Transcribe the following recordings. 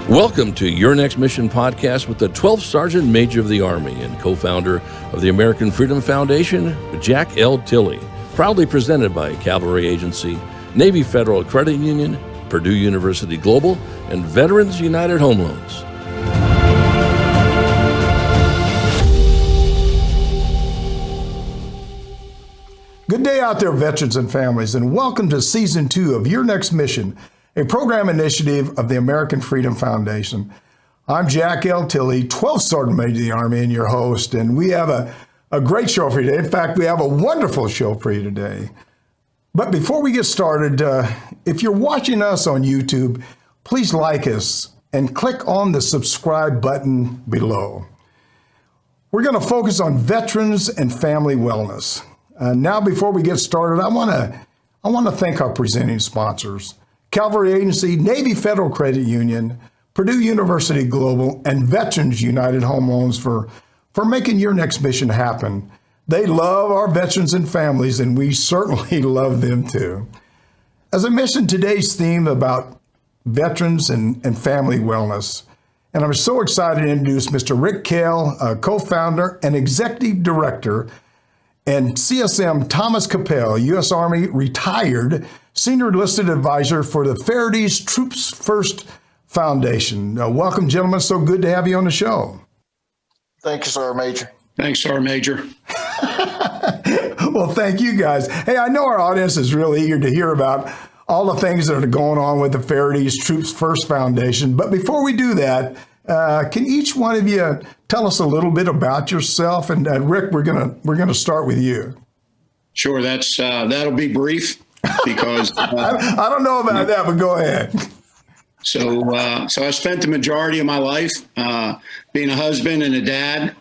Welcome to Your Next Mission podcast with the 12th Sergeant Major of the Army and co-founder of the American Freedom Foundation, Jack L. Tilley. Proudly presented by Cavalry Agency, Navy Federal Credit Union, Purdue University Global, and Veterans United Home Loans. Good day out there, veterans and families, and welcome to Season 2 of Your Next Mission, a program initiative of the American Freedom Foundation. I'm Jack L. Tilley, 12th Sergeant Major of the Army, and your host, and we have a great show for you today. In fact, we have a wonderful show for you today. But before we get started, if you're watching us on YouTube, please like us and click on the subscribe button below. We're going to focus on veterans and family wellness. Now, before we get started, I want to thank our presenting sponsors: Cavalry Agency, Navy Federal Credit Union, Purdue University Global, and Veterans United Home Loans for making Your Next Mission happen. They love our veterans and families, and we certainly love them too. As I mentioned, today's theme about veterans and family wellness, and I'm so excited to introduce Mr. Rick Kell, co-founder and executive director, and CSM Capel, U.S. Army retired senior enlisted advisor for the Feherty's Troops First Foundation. Welcome, gentlemen. So good to have you on the show. Thank you, Sergeant Major. Thanks, Sergeant Major. Well, thank you guys. Hey, I know our audience is really eager to hear about all the things that are going on with the Feherty's Troops First Foundation. But before we do that, can each one of you tell us a little bit about yourself? And Rick, we're gonna start with you. Sure, that'll be brief because I don't know about that, but go ahead. So I spent the majority of my life being a husband and a dad,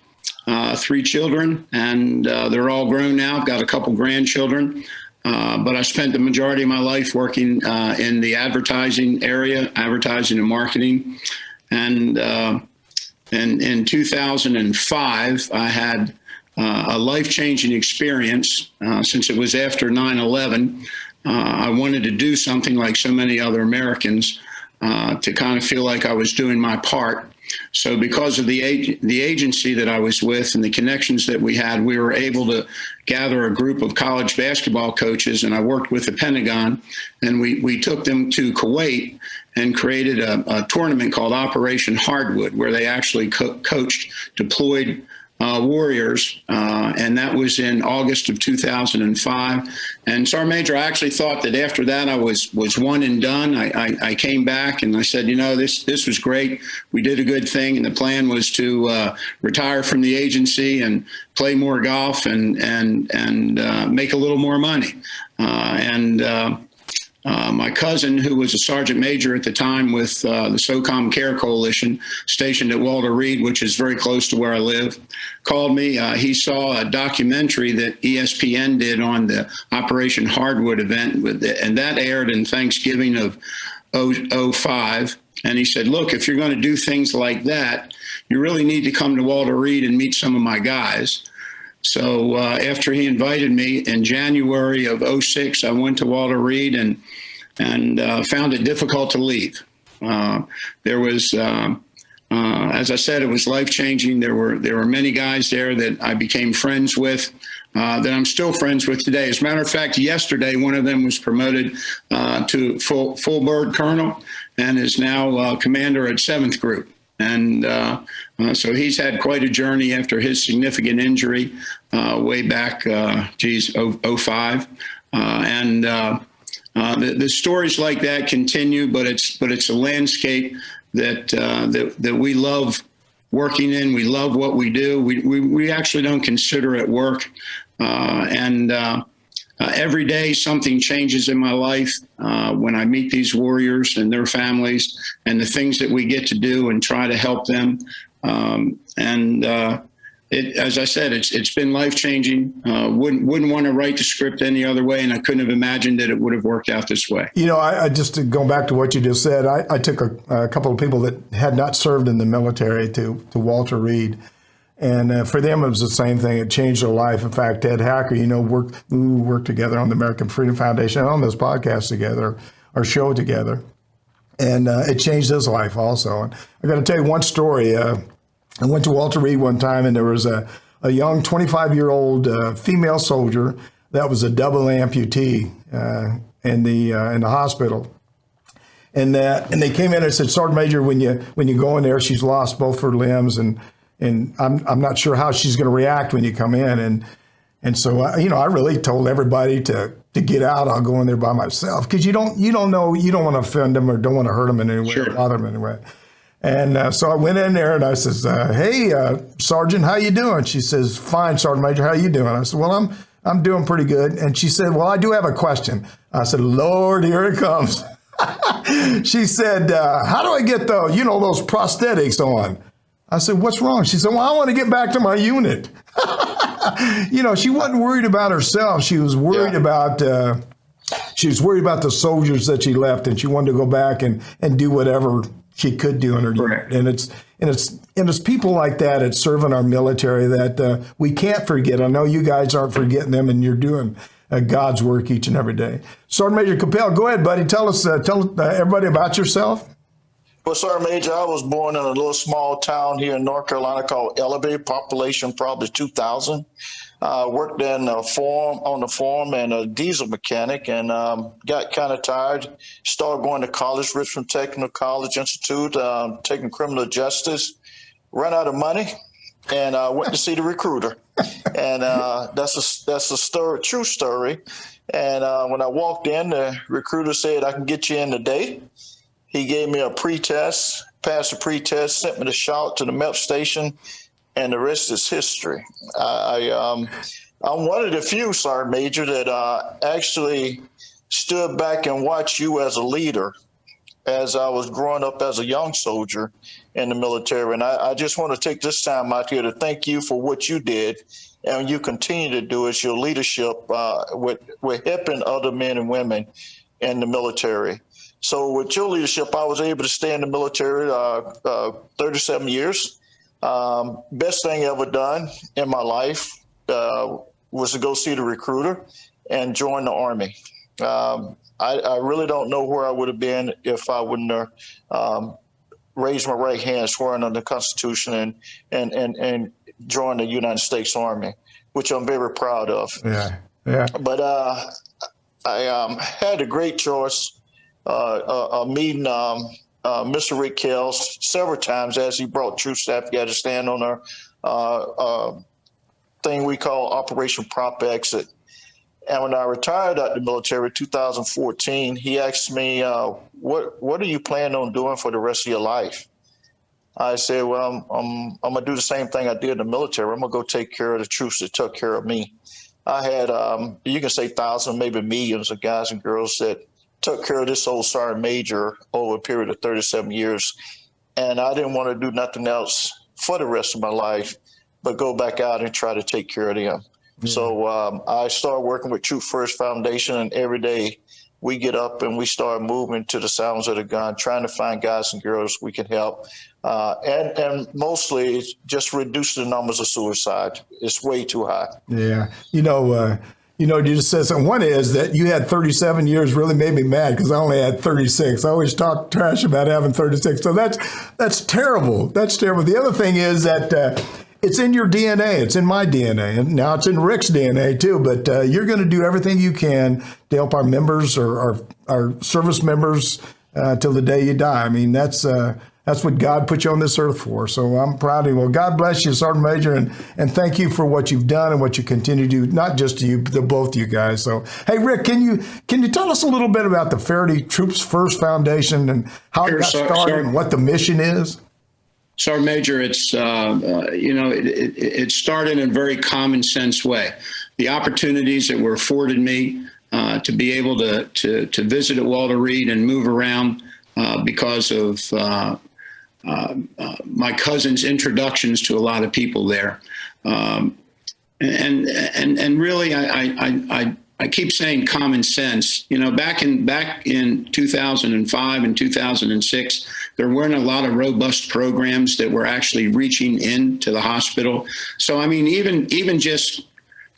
3 children, and they're all grown now. I've got a couple grandchildren, but I spent the majority of my life working in the advertising area, advertising and marketing. And in 2005, I had a life-changing experience. Since it was after 9/11, I wanted to do something like so many other Americans to kind of feel like I was doing my part. So because of the agency that I was with and the connections that we had, we were able to gather a group of college basketball coaches, and I worked with the Pentagon, and we took them to Kuwait and created a tournament called Operation Hardwood, where they actually coached deployed warriors, and that was in August of 2005. And Sergeant Major, I actually thought that after that I was one and done. I came back and I said, this was great. We did a good thing, and the plan was to retire from the agency and play more golf and make a little more money. My cousin, who was a sergeant major at the time with the SOCOM Care Coalition, stationed at Walter Reed, which is very close to where I live, called me. He saw a documentary that ESPN did on the Operation Hardwood event, and that aired in Thanksgiving of 2005. And he said, look, if you're going to do things like that, you really need to come to Walter Reed and meet some of my guys. So after he invited me in January of 2006, I went to Walter Reed and found it difficult to leave. There was, as I said, it was life-changing. There were many guys there that I became friends with, that I'm still friends with today. As a matter of fact, yesterday, one of them was promoted to full bird colonel and is now commander at 7th Group. And so he's had quite a journey after his significant injury way back, 2005. The stories like that continue, but it's a landscape that we love working in. We love what we do. We actually don't consider it work. Every day something changes in my life when I meet these warriors and their families and the things that we get to do and try to help them. As I said, it's been life-changing. Wouldn't want to write the script any other way, and I couldn't have imagined that it would have worked out this way. I just going back to what you just said, I took a couple of people that had not served in the military to Walter Reed. And for them, it was the same thing. It changed their life. In fact, Ted Hacker, we worked together on the American Freedom Foundation and on this podcast together, our show together. And it changed his life also. And I got to tell you one story. I went to Walter Reed one time, and there was a young 25-year-old female soldier that was a double amputee in the hospital. And they came in and said, Sergeant Major, when you go in there, she's lost both her limbs, and I'm not sure how she's going to react when you come in. And so I really told everybody to get out. I'll go in there by myself, because you don't know, you don't want to offend them or don't want to hurt them in any way, Sure. or bother them in any way. And so I went in there and I says, "Hey, Sergeant, how you doing?" She says, "Fine, Sergeant Major, how you doing?" I said, "Well, I'm doing pretty good." And she said, "Well, I do have a question." I said, "Lord, here it comes." She said, "How do I get those prosthetics on?" I said, "What's wrong?" She said, "Well, I want to get back to my unit." She wasn't worried about herself. She was worried about the soldiers that she left, and she wanted to go back and do whatever she could do in her unit. And it's people like that at serving our military that we can't forget. I know you guys aren't forgetting them, and you're doing God's work each and every day. Sergeant Major Capel, go ahead, buddy. Tell everybody about yourself. Well, Sergeant Major, I was born in a little small town here in North Carolina called Ellerby, population probably 2,000. Worked in on the farm and a diesel mechanic, and got kind of tired. Started going to college, Richmond Technical College Institute, taking criminal justice. Ran out of money, and went to see the recruiter. And that's a story, true story. And when I walked in, the recruiter said, "I can get you in today." He gave me a pretest, passed the pretest, sent me to SHOT to the MEP station, and the rest is history. I'm one of the few, Sergeant Major, that actually stood back and watched you as a leader as I was growing up as a young soldier in the military. And I just want to take this time out here to thank you for what you did, and you continue to do is your leadership with helping other men and women in the military. So with your leadership, I was able to stay in the military 37 years. Best thing ever done in my life was to go see the recruiter and join the Army. I really don't know where I would have been if I wouldn't have raised my right hand, sworn on the Constitution, and joined the United States Army, which I'm very proud of. Yeah. But I had a great choice. Meeting Mr. Rick Kell several times as he brought troops to Afghanistan on our thing we call Operation Prompt Exit. And when I retired out of the military in 2014, he asked me, what are you planning on doing for the rest of your life? I said, well, I'm going to do the same thing I did in the military. I'm going to go take care of the troops that took care of me. I had, you can say thousands, maybe millions of guys and girls that took care of this old Sergeant Major over a period of 37 years. And I didn't want to do nothing else for the rest of my life, but go back out and try to take care of them. Mm-hmm. So I started working with Troop First Foundation, and every day we get up and we start moving to the sounds of the gun, trying to find guys and girls we can help. And mostly just reduce the numbers of suicide. It's way too high. Yeah. You just said something. One is that you had 37 years really made me mad because I only had 36. I always talk trash about having 36. So that's terrible. That's terrible. The other thing is that it's in your DNA. It's in my DNA. And now it's in Rick's DNA too. But you're going to do everything you can to help our members or our service members till the day you die. I mean, that's what God put you on this earth for. So I'm proud of you. Well, God bless you, Sergeant Major, and thank you for what you've done and what you continue to do, not just to you, but to both you guys. So, hey, Rick, can you tell us a little bit about the Feherty Troops First Foundation and how it got started and what the mission is? Sergeant Major, it's, it started in a very common sense way. The opportunities that were afforded me to be able to visit at Walter Reed and move around because of my cousin's introductions to a lot of people there. And really, I keep saying common sense. Back in 2005 and 2006, there weren't a lot of robust programs that were actually reaching into the hospital. So, I mean, even just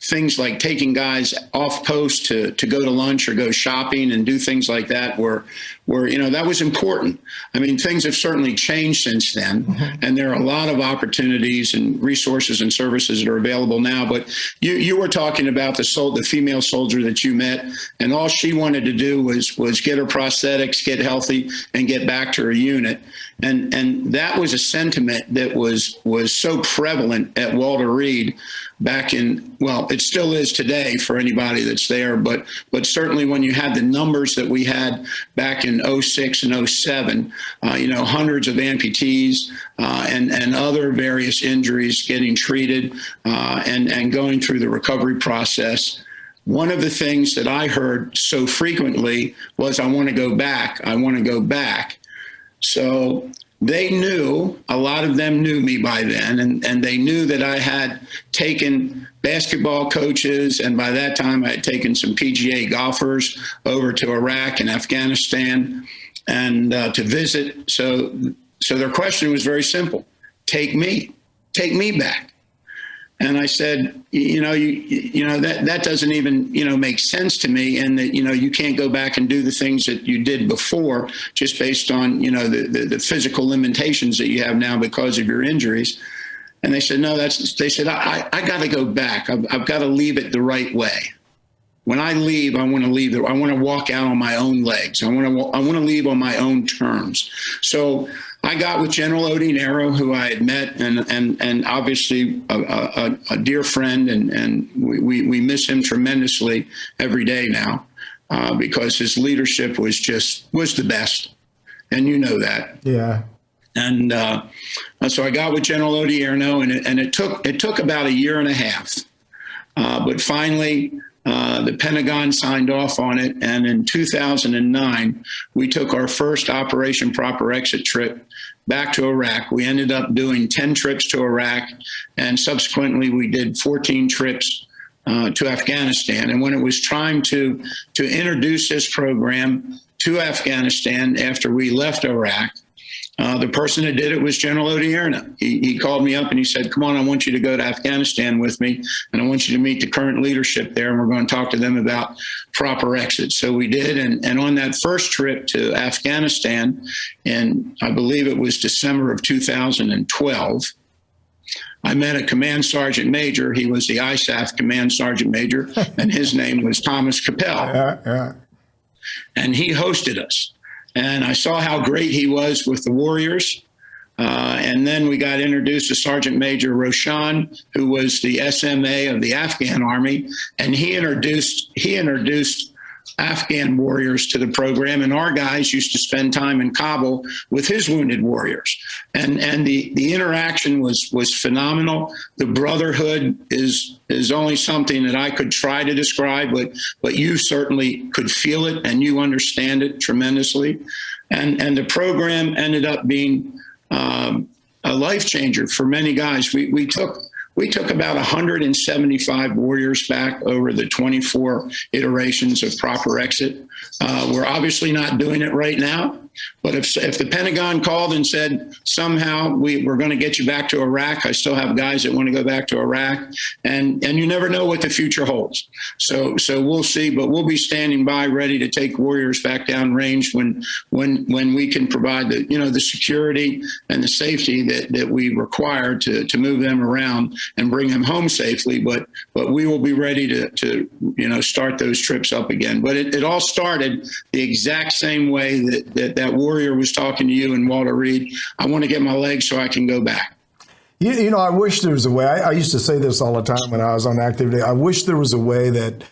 things like taking guys off post to go to lunch or go shopping and do things like that were, that was important. I mean, things have certainly changed since then, and there are a lot of opportunities and resources and services that are available now. But you were talking about the female soldier that you met, and all she wanted to do was get her prosthetics, get healthy, and get back to her unit. And that was a sentiment that was so prevalent at Walter Reed back in, well, it still is today for anybody that's there, but certainly when you had the numbers that we had back in 06 and 07, hundreds of amputees and other various injuries getting treated and going through the recovery process. One of the things that I heard so frequently was, I want to go back. I want to go back. So they knew, a lot of them knew me by then, and they knew that I had taken basketball coaches, and by that time I had taken some PGA golfers over to Iraq and Afghanistan and to visit. So their question was very simple: take me back. And I said, that doesn't even, make sense to me, and that, you can't go back and do the things that you did before just based on, the physical limitations that you have now because of your injuries. And they said, no, I got to go back. I've got to leave it the right way. When I leave, I want to leave. I want to walk out on my own legs. I want to leave on my own terms. So I got with General Odinero, who I had met, and obviously a dear friend, and we miss him tremendously every day now because his leadership was the best, and you know that. Yeah. And so I got with General Odinero, and it took about a year and a half, but finally. The Pentagon signed off on it, and in 2009, we took our first Operation Proper Exit trip back to Iraq. We ended up doing 10 trips to Iraq, and subsequently we did 14 trips to Afghanistan. And when it was time to introduce this program to Afghanistan after we left Iraq, the person that did it was General Odinero. He called me up and he said, come on, I want you to go to Afghanistan with me, and I want you to meet the current leadership there, and we're going to talk to them about proper exit. So we did, and on that first trip to Afghanistan, and I believe it was December of 2012, I met a command sergeant major. He was the ISAF command sergeant major, and his name was Thomas Capel. Yeah. And he hosted us. And I saw how great he was with the warriors. And then we got introduced to Sergeant Major Roshan, who was the SMA of the Afghan Army. And he introduced Afghan warriors to the program. And our guys used to spend time in Kabul with his wounded warriors. And the interaction was phenomenal. The brotherhood is only something that I could try to describe, but you certainly could feel it and you understand it tremendously. And the program ended up being a life changer for many guys. We took about 175 warriors back over the 24 iterations of proper exit. We're obviously not doing it right now, but if the Pentagon called and said, somehow we're going to get you back to Iraq, I still have guys that want to go back to Iraq, and you never know what the future holds. So we'll see, but we'll be standing by ready to take warriors back down range when we can provide the security and the safety that we require to move them around and bring them home safely. But we will be ready to start those trips up again. But it all started the exact same way that warrior was talking to you and Walter Reed. I want to get my legs so I can go back. I wish there was a way. I used to say this all the time when I was on active duty. I wish there was a way that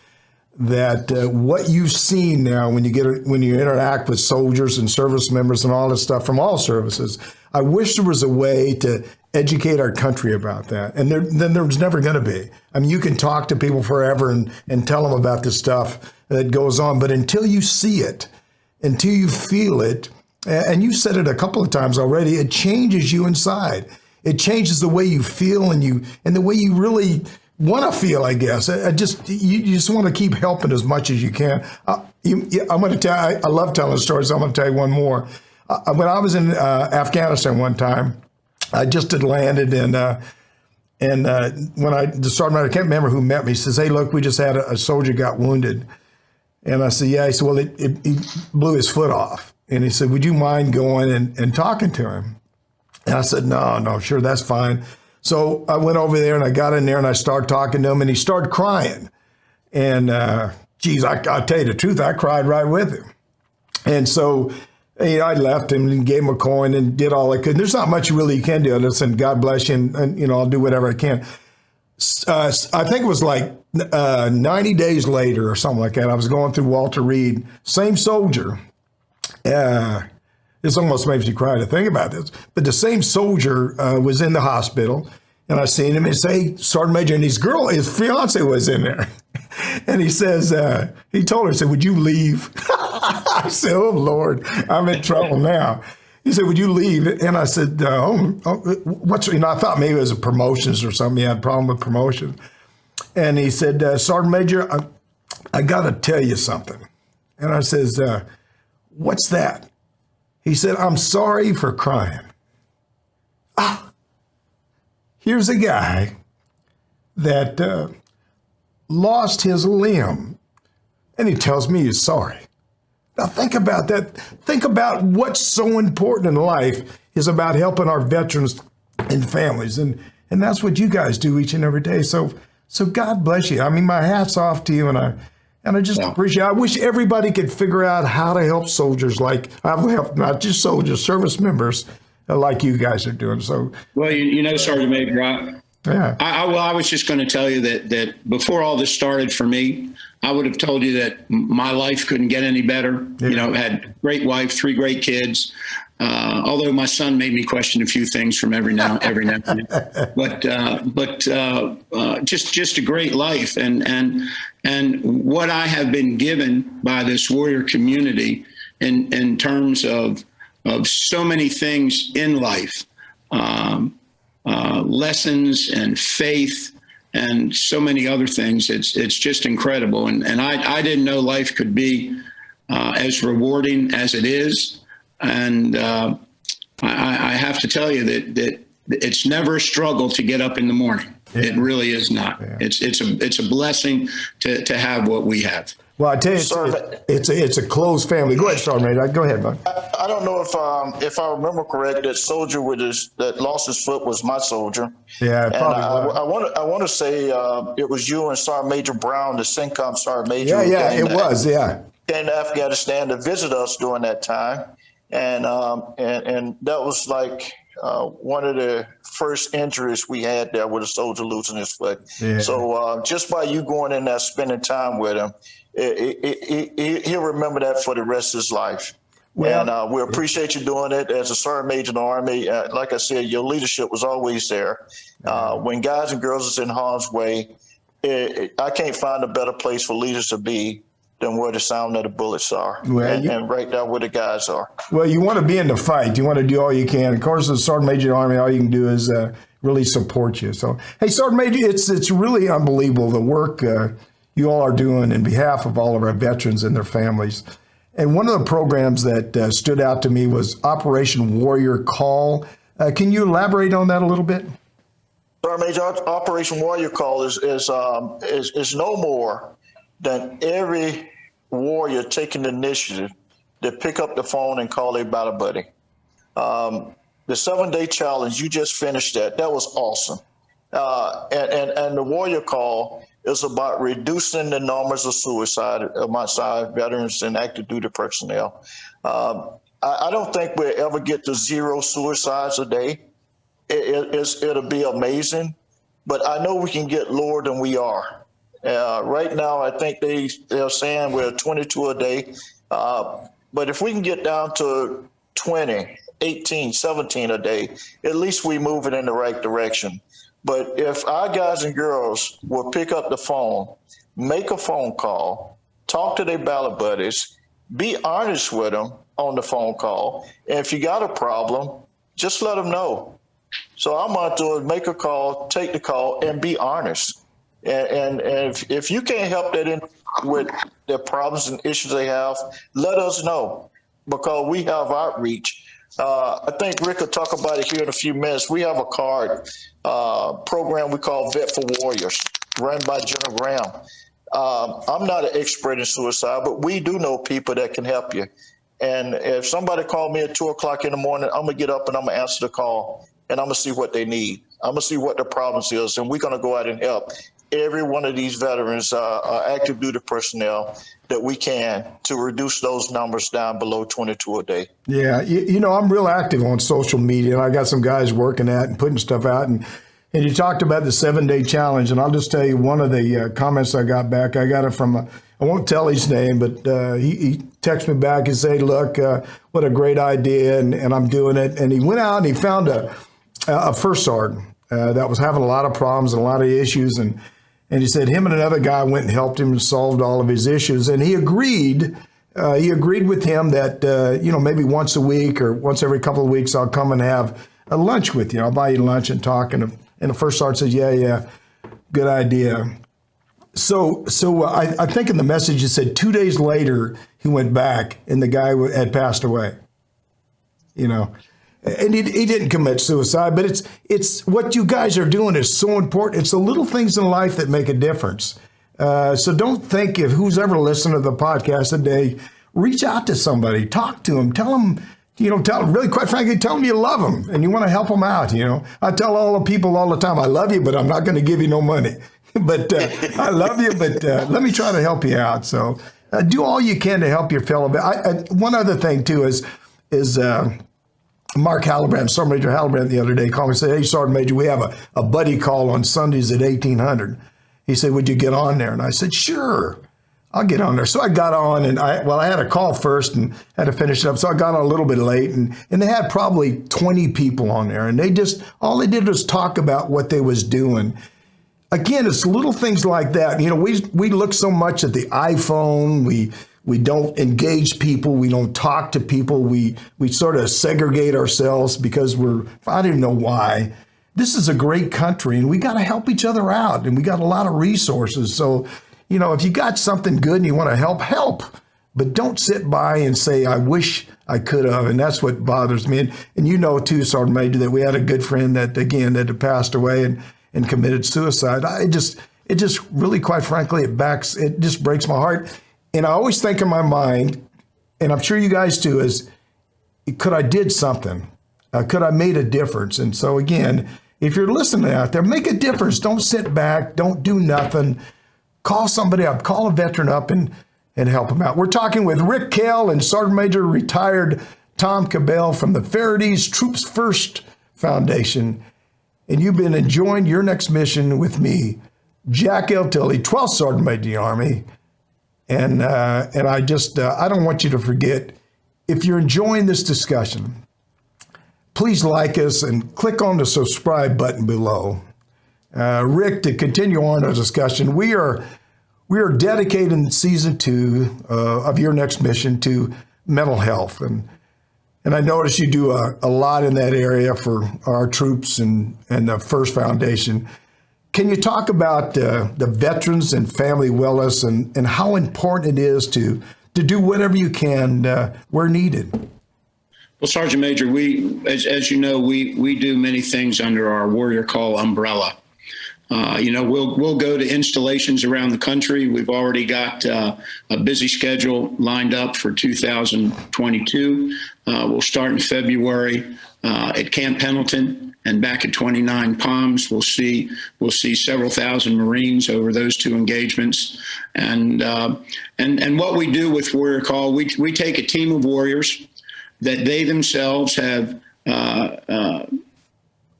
what you've seen now when you interact with soldiers and service members and all this stuff from all services, I wish there was a way to educate our country about that. And then there's never going to be. I mean, you can talk to people forever and tell them about the stuff that goes on, but until you see it, until you feel it, and you said it a couple of times already, it changes you inside. It changes the way you feel and the way you really want to feel, I guess. You just want to keep helping as much as you can. I'm going to tell you, I love telling stories. I'm going to tell you one more. When I was in Afghanistan one time, I just had landed, and And when the sergeant major, I can't remember who met me, he says, hey, look, we just had a soldier got wounded. And I said, yeah. He said, well, he blew his foot off. And he said, would you mind going and talking to him? And I said, no, sure, that's fine. So I went over there and I got in there and I started talking to him and he started crying. And geez, I'll tell you the truth, I cried right with him. And so, I left him and gave him a coin and did all I could. There's not much really you can do. I just said, God bless you, and I'll do whatever I can. I think it was like 90 days later or something like that. I was going through Walter Reed, same soldier. This almost makes me cry to think about this. But the same soldier was in the hospital, and I seen him and say, Sergeant Major, and his fiance was in there. And he says, he told her, he said, would you leave? I said, oh, Lord, I'm in trouble now. He said, would you leave? And I said, what's, I thought maybe it was a promotions or something. He had a problem with promotion. And he said, Sergeant Major, I got to tell you something. And I says, what's that? He said, I'm sorry for crying. Here's a guy that lost his limb, and he tells me he's sorry. Now think about that. Think about what's so important in life is about helping our veterans and families, and that's what you guys do each and every day. So God bless you. I mean, my hat's off to you, and I just appreciate it. I wish everybody could figure out how to help soldiers like I've helped, not just soldiers, service members like you guys are doing. So, well, Sergeant Major, yeah. I was just going to tell you that before all this started for me, I would have told you that my life couldn't get any better. Yeah. Had a great wife, 3 great kids. Although my son made me question a few things from every now and then, but just a great life, and what I have been given by this warrior community in terms of so many things in life, lessons and faith and so many other things. It's just incredible, and I didn't know life could be as rewarding as it is. And I have to tell you that it's never a struggle to get up in the morning. Yeah. It really is not. Yeah. It's a blessing to have what we have. Well, I tell you, it's a close family. Go ahead, Sergeant Major. Go ahead, bud. I don't know if I remember correct, that soldier that lost his foot was my soldier. Yeah, probably. I want to say it was you and Sergeant Major Brown, the CENTCOM Sergeant Major. Yeah, it was. Yeah, came to Afghanistan to visit us during that time. And that was like one of the first injuries we had there with a soldier losing his foot. Yeah. So just by you going in there, spending time with him, he'll remember that for the rest of his life. Well, and we appreciate you doing it as a sergeant major in the Army. Like I said, your leadership was always there. When guys and girls is in harm's way, I can't find a better place for leaders to be than where the sound of the bullets are, and right there where the guys are. Well, you want to be in the fight. You want to do all you can. Of course, as Sergeant Major of the Army, all you can do is really support you. So, hey, Sergeant Major, it's really unbelievable the work you all are doing in behalf of all of our veterans and their families. And one of the programs that stood out to me was Operation Warrior Call. Can you elaborate on that a little bit? Sergeant Major, Operation Warrior Call is no more than every warrior taking the initiative to pick up the phone and call their battle buddy. The 7-day challenge, you just finished that. That was awesome. And the Warrior Call is about reducing the numbers of suicide amongst our veterans and active duty personnel. I don't think we'll ever get to 0 suicides a day. It'll be amazing, but I know we can get lower than we are. Right now, I think they're saying we're 22 a day. But if we can get down to 20, 18, 17 a day, at least we move it in the right direction. But if our guys and girls will pick up the phone, make a phone call, talk to their battle buddies, be honest with them on the phone call, and if you got a problem, just let them know. So I'm going to do is make a call, take the call, and be honest. And if you can't help that with the problems and issues they have, let us know, because we have outreach I think Rick will talk about it here in a few minutes. We have a card program we call Vet for Warriors, run by General Graham. I'm not an expert in suicide, but we do know people that can help you. And if somebody called me at 2 o'clock in the morning, I'm going to get up and I'm going to answer the call, and I'm going to see what they need. I'm going to see what their problems is, and we're going to go out and help every one of these veterans, active duty personnel, that we can to reduce those numbers down below 22 a day. Yeah, you know, I'm real active on social media, and I got some guys working at and putting stuff out. And you talked about the 7-day challenge, and I'll just tell you one of the comments I got back. I got it from, I won't tell his name, but he texted me back and said, look, what a great idea, and I'm doing it. And he went out and he found a first sergeant that was having a lot of problems and a lot of issues. And he said him and another guy went and helped him and solved all of his issues. And he agreed with him that, you know, maybe once a week or once every couple of weeks, I'll come and have a lunch with you. I'll buy you lunch and talk. And the first sergeant says, yeah, good idea. So I think in the message it said 2 days later, he went back and the guy had passed away, you know. And he didn't commit suicide, but it's what you guys are doing is so important. It's the little things in life that make a difference. So don't think if who's ever listened to the podcast today, reach out to somebody, talk to them, tell them, you know, really quite frankly, tell them you love them and you want to help them out. You know, I tell all the people all the time, I love you, but I'm not going to give you no money. But I love you, but let me try to help you out. So do all you can to help your fellow. One other thing too is Mark Hallebrand, Sergeant Major Hallebrand, the other day called me and said, hey, Sergeant Major, we have a buddy call on Sundays at 1800. He said, would you get on there? And I said, sure, I'll get on there. So I got on and I had a call first and had to finish it up. So I got on a little bit late and they had probably 20 people on there. And all they did was talk about what they was doing. Again, it's little things like that. You know, we look so much at the iPhone. We don't engage people. We don't talk to people. We sort of segregate ourselves because I don't know why. This is a great country and we got to help each other out and we got a lot of resources. So, you know, if you got something good and you want to help, but don't sit by and say, I wish I could have. And that's what bothers me. And you know, too, Sergeant Major, that we had a good friend that had passed away and committed suicide. It just really, quite frankly, it just breaks my heart. And I always think in my mind, and I'm sure you guys too, is could I did something? Could I made a difference? And so again, if you're listening out there, make a difference. Don't sit back. Don't do nothing. Call somebody up. Call a veteran up and help them out. We're talking with Rick Kell and Sergeant Major retired Tom Capel from the Feherty's Troops First Foundation. And you've been enjoying your next mission with me, Jack L. Tilley, 12th Sergeant Major of the Army. And I don't want you to forget, if you're enjoying this discussion, please like us and click on the subscribe button below. Rick, to continue on our discussion, we are dedicating season 2 of your next mission to mental health. And I notice you do a lot in that area for our troops and the First Foundation. Can you talk about the veterans and family wellness and how important it is to do whatever you can where needed? Well, Sergeant Major, as you know, we do many things under our Warrior Call umbrella. You know, we'll go to installations around the country. We've already got a busy schedule lined up for 2022. We'll start in February at Camp Pendleton. And back at 29 Palms, we'll see several thousand Marines over those 2 engagements. And what we do with Warrior Call, we take a team of warriors that they themselves have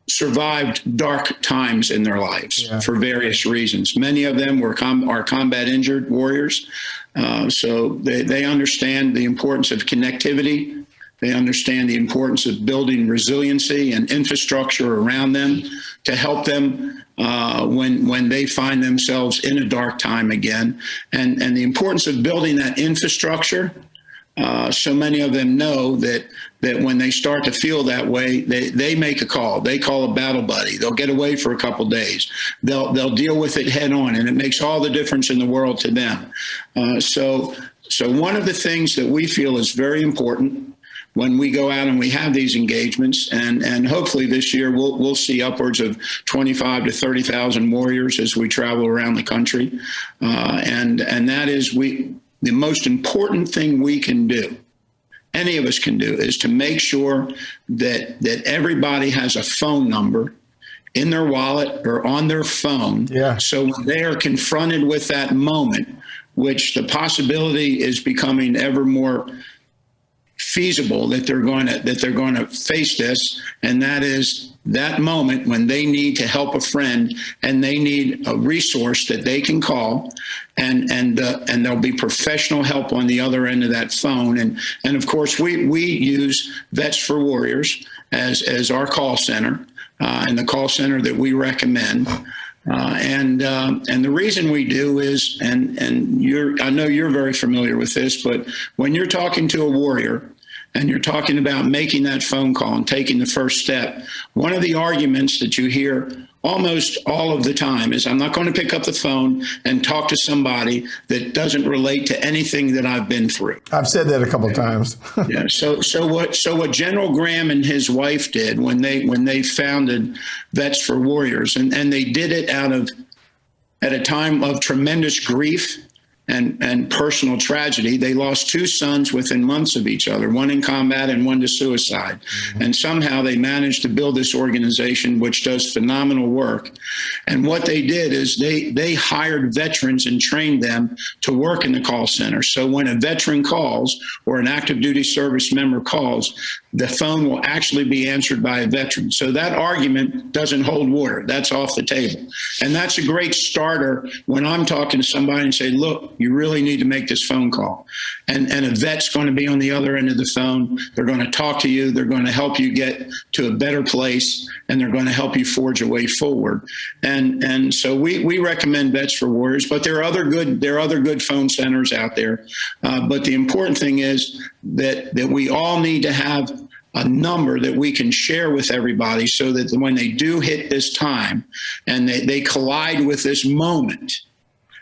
survived dark times in their lives for various reasons. Many of them are combat injured warriors, so they understand the importance of connectivity. They understand the importance of building resiliency and infrastructure around them to help them when they find themselves in a dark time again. And the importance of building that infrastructure, so many of them know that when they start to feel that way, they make a call. They call a battle buddy. They'll get away for a couple days. They'll deal with it head on, and it makes all the difference in the world to them. So one of the things that we feel is very important, when we go out and we have these engagements, and hopefully this year we'll see upwards of 25 to 30,000 warriors as we travel around the country, and that is the most important thing we can do, any of us can do, is to make sure that everybody has a phone number in their wallet or on their phone. Yeah. So when they are confronted with that moment, which the possibility is becoming ever more feasible that they're going to face this, and that is that moment when they need to help a friend and they need a resource that they can call, and there'll be professional help on the other end of that phone. And of course we use Vets for Warriors as our call center, and the call center that we recommend. And the reason we do is, and I know you're very familiar with this, but when you're talking to a warrior and you're talking about making that phone call and taking the first step, one of the arguments that you hear almost all of the time is, I'm not going to pick up the phone and talk to somebody that doesn't relate to anything that I've been through. I've said that a couple of times. Yeah. So what General Graham and his wife did when they founded Vets for Warriors, and they did it at a time of tremendous grief and personal tragedy. They lost two sons within months of each other, one in combat and one to suicide. Mm-hmm. And somehow they managed to build this organization which does phenomenal work. And what they did is they hired veterans and trained them to work in the call center. So when a veteran calls or an active duty service member calls, the phone will actually be answered by a veteran. So that argument doesn't hold water. That's off the table. And that's a great starter when I'm talking to somebody and say, look, you really need to make this phone call. And a vet's going to be on the other end of the phone. They're going to talk to you. They're going to help you get to a better place, and they're going to help you forge a way forward. And so we recommend Vets for Warriors, but there are other good phone centers out there. But the important thing is that we all need to have a number that we can share with everybody, so that when they do hit this time and they collide with this moment,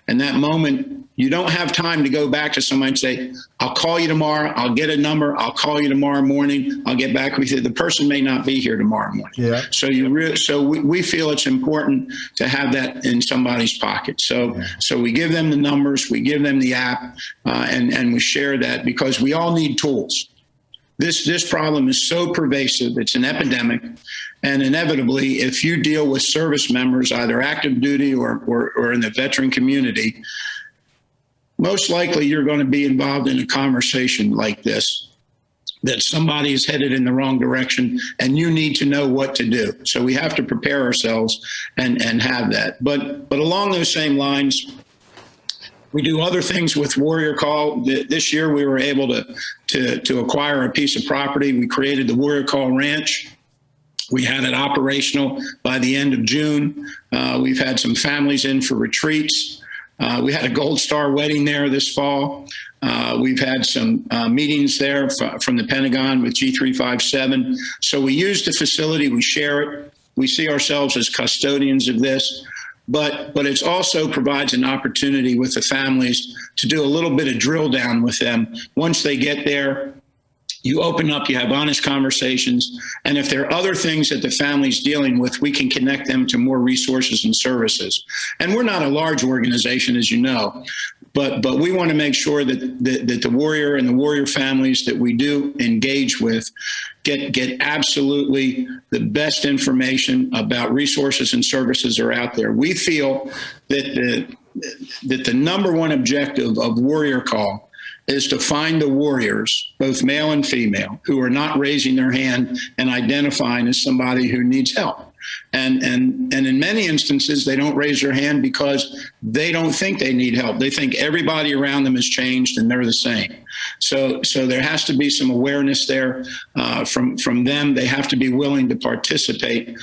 and that moment, you don't have time to go back to somebody and say, I'll call you tomorrow, I'll get a number, I'll call you tomorrow morning, I'll get back with you. The person may not be here tomorrow morning. Yeah. So we feel it's important to have that in somebody's pocket. So we give them the numbers, we give them the app, and we share that, because we all need tools. This problem is so pervasive, it's an epidemic, and inevitably, if you deal with service members, either active duty or in the veteran community, most likely you're going to be involved in a conversation like this, that somebody is headed in the wrong direction and you need to know what to do. So we have to prepare ourselves and have that. But along those same lines, we do other things with Warrior Call. This year we were able to acquire a piece of property. We created the Warrior Call Ranch. We had it operational by the end of June. We've had some families in for retreats. We had a Gold Star wedding there this fall. We've had some meetings there from the Pentagon with G357. So we use the facility, we share it. We see ourselves as custodians of this, but it also provides an opportunity with the families to do a little bit of drill down with them. Once they get there, you open up, you have honest conversations, and if there are other things that the family's dealing with, we can connect them to more resources and services. And we're not a large organization, as you know, but we want to make sure that the warrior and the warrior families that we do engage with get absolutely the best information about resources and services that are out there. We feel that the number one objective of Warrior Call is to find the warriors, both male and female, who are not raising their hand and identifying as somebody who needs help. And in many instances, they don't raise their hand because they don't think they need help. They think everybody around them has changed and they're the same. So there has to be some awareness there from them. They have to be willing to participate.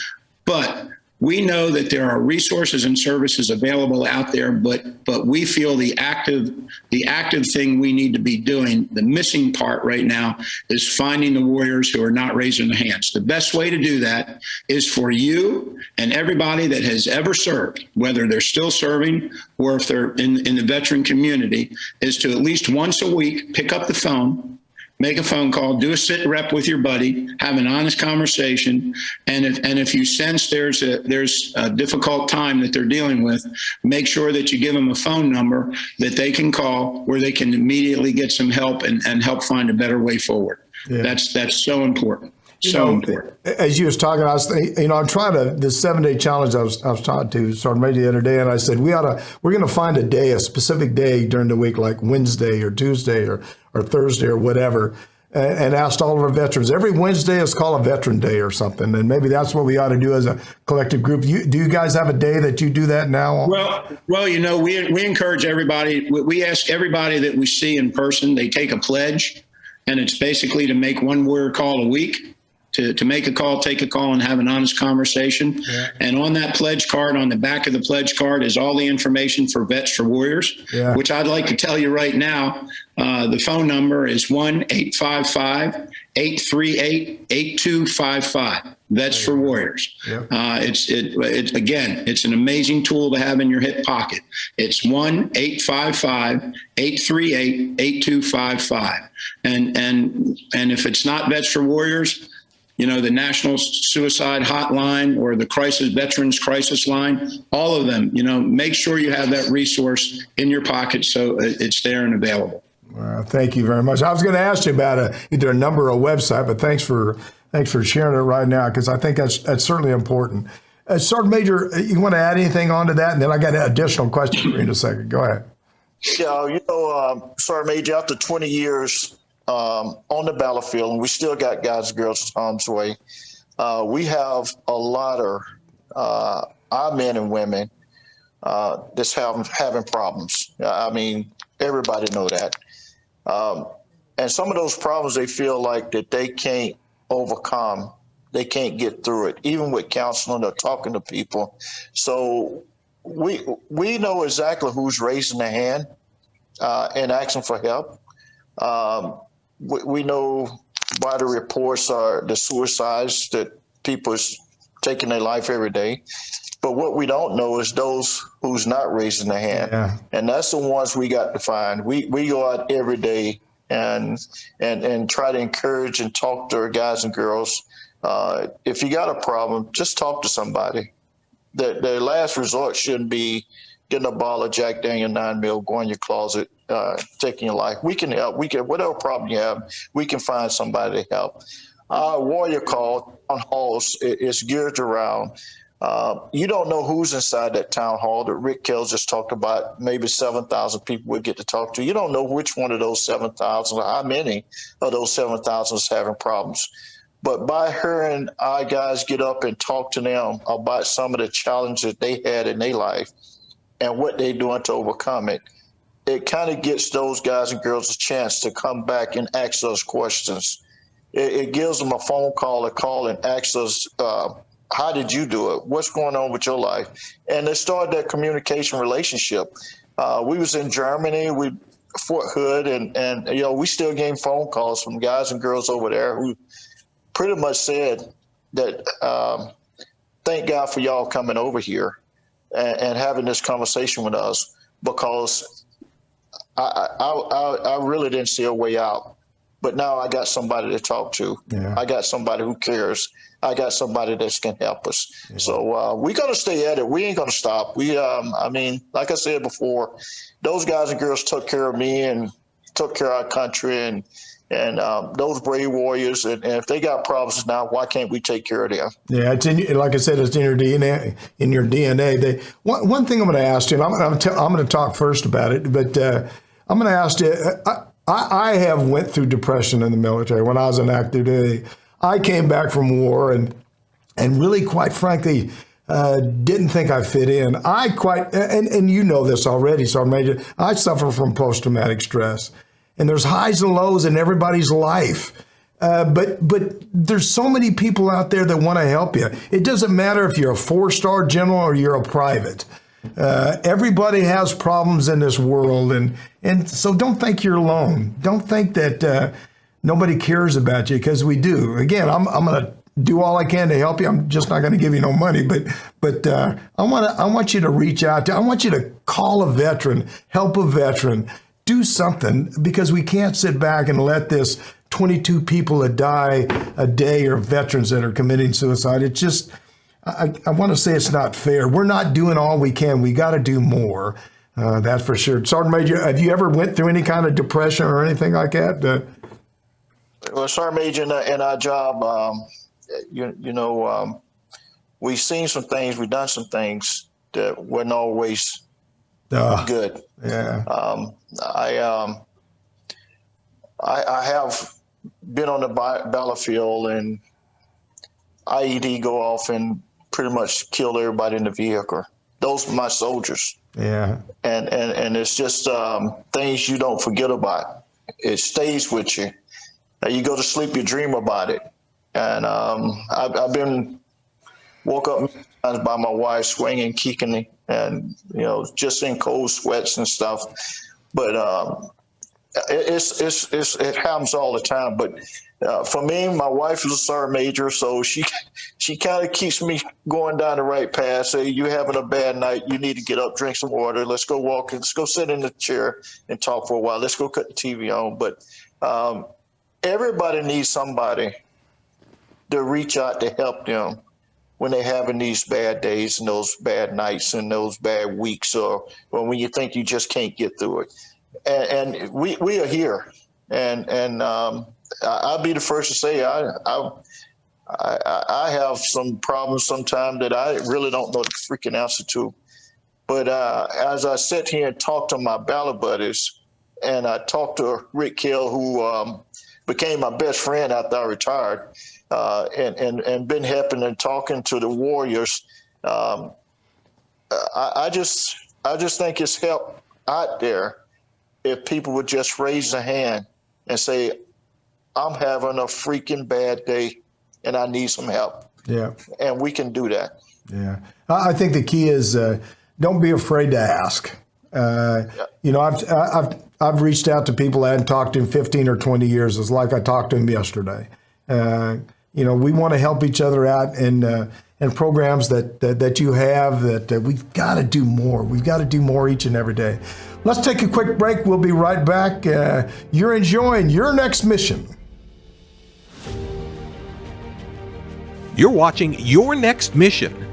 But we know that there are resources and services available out there, but we feel the active thing we need to be doing, the missing part right now, is finding the warriors who are not raising their hands. The best way to do that is for you and everybody that has ever served, whether they're still serving or if they're in the veteran community, is to at least once a week pick up the phone, make a phone call, do a sit rep with your buddy, have an honest conversation. And if you sense there's a difficult time that they're dealing with, make sure that you give them a phone number that they can call where they can immediately get some help and help find a better way forward. Yeah. That's so important. Important. As you was talking, I was thinking, I'm trying to, the 7-day challenge I was talking to Sergeant Major the other day, and I said, we're going to find a specific day during the week, like Wednesday or Tuesday or Thursday or whatever, and asked all of our veterans, every Wednesday is called a Veteran Day or something, and maybe that's what we ought to do as a collective group. Do you guys have a day that you do that now? Well, we encourage everybody, we ask everybody that we see in person, they take a pledge, and it's basically to make one warrior call a week. To make a call, take a call, and have an honest conversation. Yeah. And on that pledge card, on the back of the pledge card, is all the information for Vets for Warriors, which I'd like to tell you right now. The phone number is 1-855-838-8255. Vets for Warriors. Yep. It's an amazing tool to have in your hip pocket. It's 1-855-838-8255. And if it's not Vets for Warriors, the National Suicide Hotline or the Veterans Crisis Line, all of them, make sure you have that resource in your pocket so it's there and available. Well, thank you very much. I was going to ask you about either a number or a website, but thanks for sharing it right now, because I think that's certainly important. Sergeant Major, you want to add anything on to that? And then I got an additional question for you in a second. Go ahead. Yeah, Sergeant Major, after 20 years on the battlefield, and we still got guys and girls in harm's way, we have a lot of our men and women that's having problems. I mean, everybody know that. And some of those problems they feel like that they can't overcome, they can't get through it, even with counseling or talking to people. So we know exactly who's raising their hand and asking for help. We know by the reports are the suicides that people is taking their life every day. But what we don't know is those who's not raising their hand. Yeah. And that's the ones we got to find. We go out every day and try to encourage and talk to our guys and girls. If you got a problem, just talk to somebody. The last resort shouldn't be getting a bottle of Jack Daniel 9mm, go in your closet, taking your life. We can help. Whatever problem you have, we can find somebody to help. Our warrior call, town halls, is geared around. You don't know who's inside that town hall that Rick Kell just talked about. Maybe 7,000 people we get to talk to. You don't know which one of those 7,000 or how many of those 7,000 is having problems. But by hearing our guys get up and talk to them about some of the challenges they had in their life and what they're doing to overcome it, it kind of gets those guys and girls a chance to come back and ask us questions. It gives them a phone call, and ask us, how did you do it? What's going on with your life? And they started that communication relationship. We was in Germany, Fort Hood, and we still getting phone calls from guys and girls over there who pretty much said that, thank God for y'all coming over here and having this conversation with us, because I really didn't see a way out. But now I got somebody to talk to. Yeah. I got somebody who cares. I got somebody that can help us. Yeah. So we got to stay at it. We ain't going to stop. We, like I said before, those guys and girls took care of me and took care of our country and those brave warriors. And if they got problems now, why can't we take care of them? Yeah, it's like I said, it's in your DNA. In your DNA. One thing I'm going to ask you, and I'm going to talk first about it, but I'm going to ask you. I have went through depression in the military when I was in active duty. I came back from war and really, quite frankly, didn't think I fit in. And you know this already, Sergeant Major, I suffer from post-traumatic stress. And there's highs and lows in everybody's life. But there's so many people out there that want to help you. It doesn't matter if you're a 4-star general or you're a private. Everybody has problems in this world, and so don't think you're alone. Don't think that nobody cares about you, because we do. Again, I'm going to do all I can to help you. I'm just not going to give you no money, but I want you to reach out. I want you to call a veteran, help a veteran, do something, because we can't sit back and let this 22 people that die a day are veterans that are committing suicide. It's just, I want to say it's not fair. We're not doing all we can. We got to do more. That's for sure. Sergeant Major, have you ever went through any kind of depression or anything like that? Well, Sergeant Major, in our job, we've seen some things, we've done some things that weren't always good. Yeah. I have been on the battlefield and IED go off and pretty much kill everybody in the vehicle. Those are my soldiers. Yeah. And it's just things you don't forget about. It stays with you. Now you go to sleep, you dream about it. And I've been woke up by my wife swinging, kicking, and just in cold sweats and stuff. But it happens all the time. But for me, my wife is a sergeant major, so she kind of keeps me going down the right path. Say, you having a bad night, you need to get up, drink some water. Let's go walk. Let's go sit in the chair and talk for a while. Let's go cut the TV on. But everybody needs somebody to reach out to help them when they're having these bad days and those bad nights and those bad weeks, or when you think you just can't get through it. And we are here. And I'll be the first to say I have some problems sometimes that I really don't know the freaking answer to. But as I sit here and talk to my battle buddies, and I talked to Rick Kell, who became my best friend after I retired, and been helping and talking to the warriors, I just think it's help out there if people would just raise a hand and say, I'm having a freaking bad day and I need some help. Yeah. And we can do that. Yeah. I think the key is don't be afraid to ask. I've reached out to people I hadn't talked to in 15 or 20 years. It's like I talked to them yesterday. We want to help each other out in programs that you have that we've got to do more. We've got to do more each and every day. Let's take a quick break. We'll be right back. You're enjoying Your Next Mission. You're watching Your Next Mission,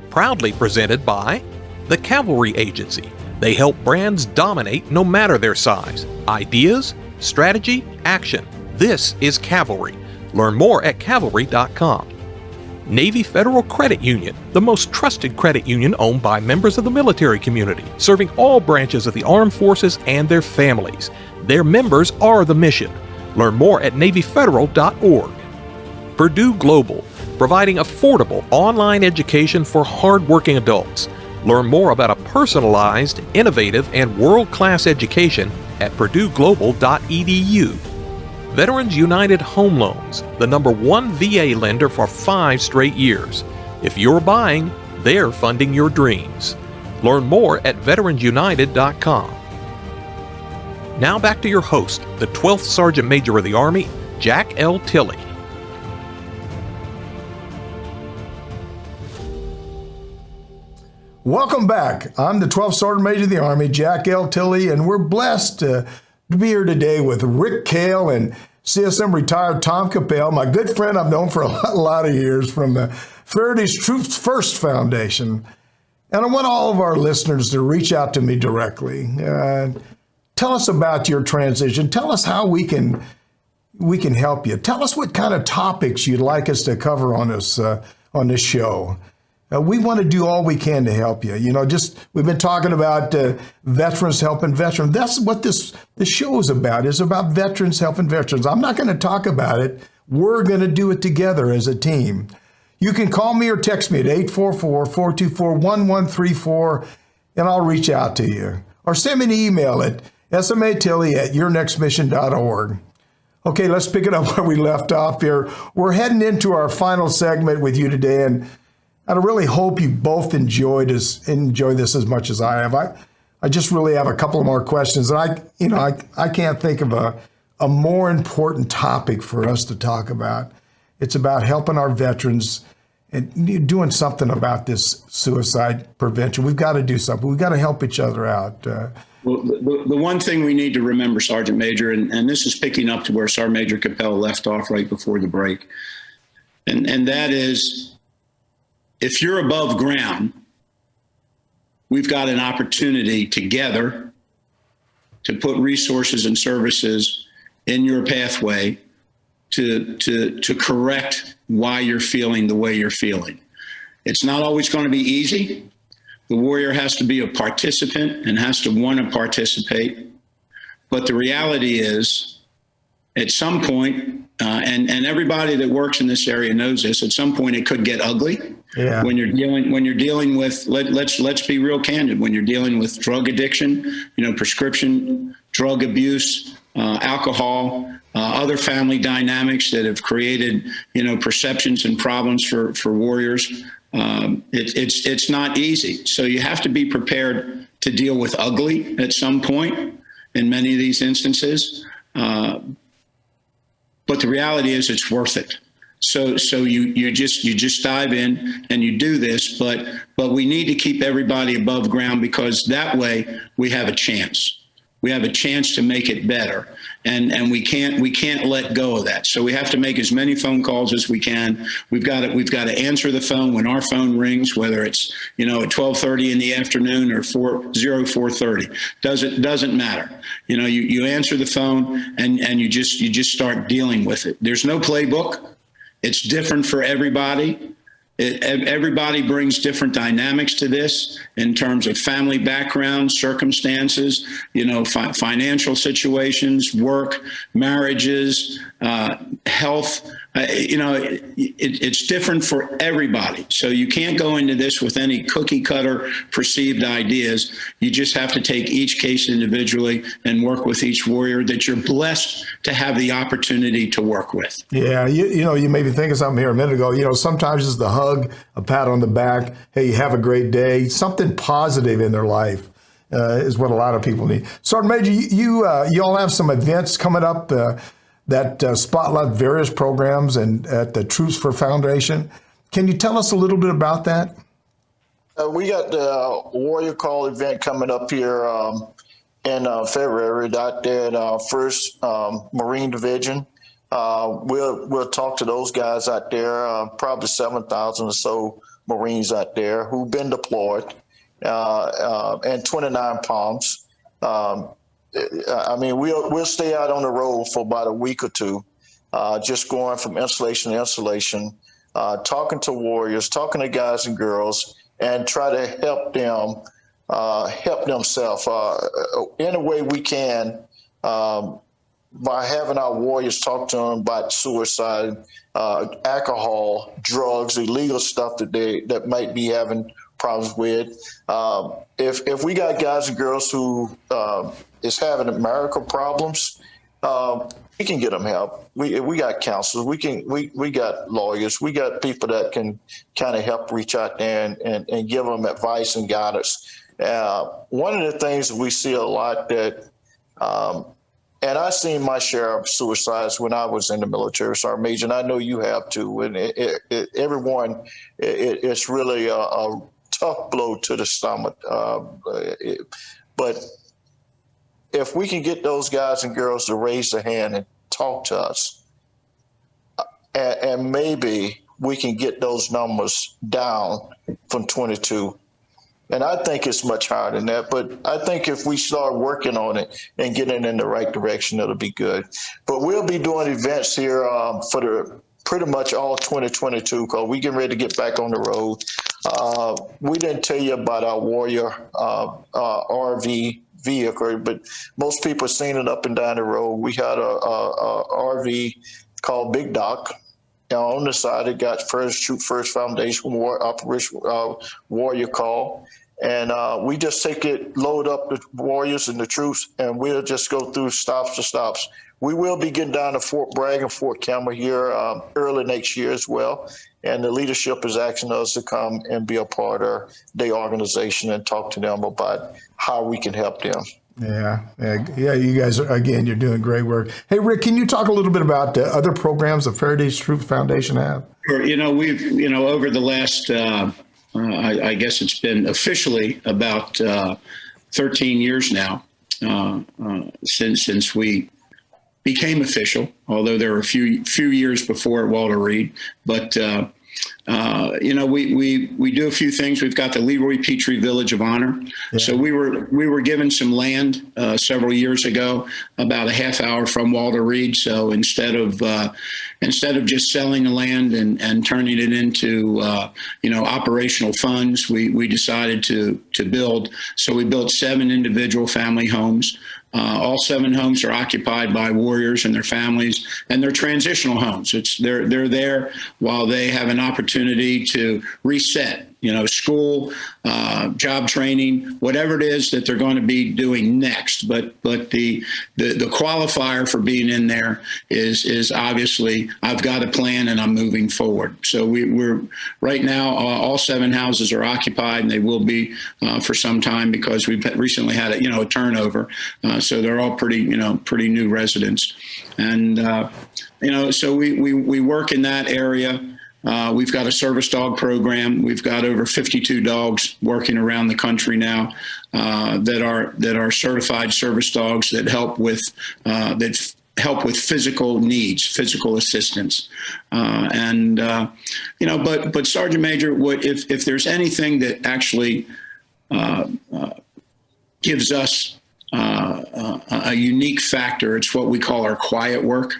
proudly presented by the Cavalry Agency. They help brands dominate no matter their size. Ideas, strategy, action. This is Cavalry. Learn more at cavalry.com. Navy Federal Credit Union, the most trusted credit union owned by members of the military community, serving all branches of the armed forces and their families. Their members are the mission. Learn more at NavyFederal.org. Purdue Global, providing affordable online education for hardworking adults. Learn more about a personalized, innovative, and world-class education at PurdueGlobal.edu. Veterans United Home Loans, the #1 VA lender for 5 straight years. If you're buying, they're funding your dreams. Learn more at VeteransUnited.com. Now back to your host, the 12th Sergeant Major of the Army, Jack L. Tilley. Welcome back. I'm the 12th Sergeant Major of the Army, Jack L. Tilley, and we're blessed to be here today with Rick Kell and CSM retired Tom Capel, my good friend I've known for a lot of years from the Feherty's Troops First Foundation. And I want all of our listeners to reach out to me directly. Tell us about your transition. Tell us how we can help you. Tell us what kind of topics you'd like us to cover on this show. We want to do all we can to help you. We've been talking about veterans helping veterans. That's what this show is about. It's about veterans helping veterans. I'm not going to talk about it. We're going to do it together as a team. You can call me or text me at 844-424-1134, and I'll reach out to you. Or send me an email at smatilley@yournextmission.org. Okay, let's pick it up where we left off here. We're heading into our final segment with you today, and I really hope you both enjoy this as much as I have. I just really have a couple of more questions, and I can't think of a more important topic for us to talk about. It's about helping our veterans and doing something about this suicide prevention. We've got to do something. We've got to help each other out. Well, the one thing we need to remember, Sergeant Major, and this is picking up to where Sergeant Major Capel left off right before the break, and that is, if you're above ground, we've got an opportunity together to put resources and services in your pathway to correct why you're feeling the way you're feeling. It's not always going to be easy. The warrior has to be a participant and has to want to participate. But the reality is, at some point, and everybody that works in this area knows this, at some point it could get ugly. Yeah. When you're dealing with, let's be real candid, when you're dealing with drug addiction, prescription drug abuse, alcohol, other family dynamics that have created, perceptions and problems for warriors. It's not easy. So you have to be prepared to deal with ugly at some point in many of these instances. But the reality is it's worth it. So you just dive in and you do this, but we need to keep everybody above ground, because that way we have a chance. We have a chance to make it better, and we can't let go of that. So we have to make as many phone calls as we can. We've got to answer the phone when our phone rings, whether it's at 12:30 in the afternoon or 4:30. Doesn't matter. You answer the phone and you just start dealing with it. There's no playbook. It's different for everybody. Everybody brings different dynamics to this in terms of family background, circumstances, financial situations, work, marriages, health. It's different for everybody. So you can't go into this with any cookie cutter perceived ideas. You just have to take each case individually and work with each warrior that you're blessed to have the opportunity to work with. Yeah, you made me think of something here a minute ago. Sometimes it's the hug, a pat on the back. Hey, have a great day. Something positive in their life is what a lot of people need. Sergeant Major, you all have some events coming up that spotlight various programs and at the Troops for Foundation. Can you tell us a little bit about that? We got the Warrior Call event coming up here in February out there in our 1st Marine Division. We'll talk to those guys out there, probably 7,000 or so Marines out there who've been deployed, and 29 Palms. We'll stay out on the road for about a week or two, just going from installation to installation, talking to warriors, talking to guys and girls, and try to help themselves in a way we can, by having our warriors talk to them about suicide, alcohol, drugs, illegal stuff that might be having problems with. If we got guys and girls who is having marital problems, we can get them help. We got counselors. We got lawyers. We got people that can kind of help reach out there and give them advice and guidance. One of the things that we see a lot that, and I've seen my share of suicides when I was in the military, Sergeant Major, and I know you have too. And everyone, it's really a tough blow to the stomach. But if we can get those guys and girls to raise their hand and talk to us, and maybe we can get those numbers down from 22. And I think it's much higher than that, but I think if we start working on it and getting in the right direction, it'll be good. But we'll be doing events here for pretty much all 2022, because we getting ready to get back on the road. We didn't tell you about our Warrior RV vehicle, but most people have seen it up and down the road. We had a RV called Big Doc. On the side, it got Troop First Foundation Operation Warrior Call. And we just take it, load up the warriors and the troops, and we'll just go through stops to stops. We will be getting down to Fort Bragg and Fort Campbell here early next year as well. And the leadership is asking us to come and be a part of their organization and talk to them about how we can help them. Yeah. You guys you're doing great work. Hey, Rick, can you talk a little bit about the other programs the Feherty Troops Foundation have? Sure. We've, over the last, I guess it's been officially about 13 years now. since we became official, although there were a few years before at Walter Reed. But we do a few things. We've got the Leroy Petrie Village of Honor. Yeah. So we were given some land several years ago, about a half hour from Walter Reed. So instead of just selling the land and turning it into operational funds, we decided to build. So we built 7 individual family homes. All 7 homes are occupied by warriors and their families, and they're transitional homes. They're there while they have an opportunity to reset, school, job training, whatever it is that they're going to be doing next. But the qualifier for being in there is obviously I've got a plan and I'm moving forward. So we're right now all 7 houses are occupied, and they will be for some time because we've recently had a turnover. So they're all pretty new residents, and so we work in that area. We've got a service dog program. We've got over 52 dogs working around the country now that are certified service dogs that help with physical needs, physical assistance, but Sergeant Major, if there's anything that actually gives us a unique factor, it's what we call our quiet work.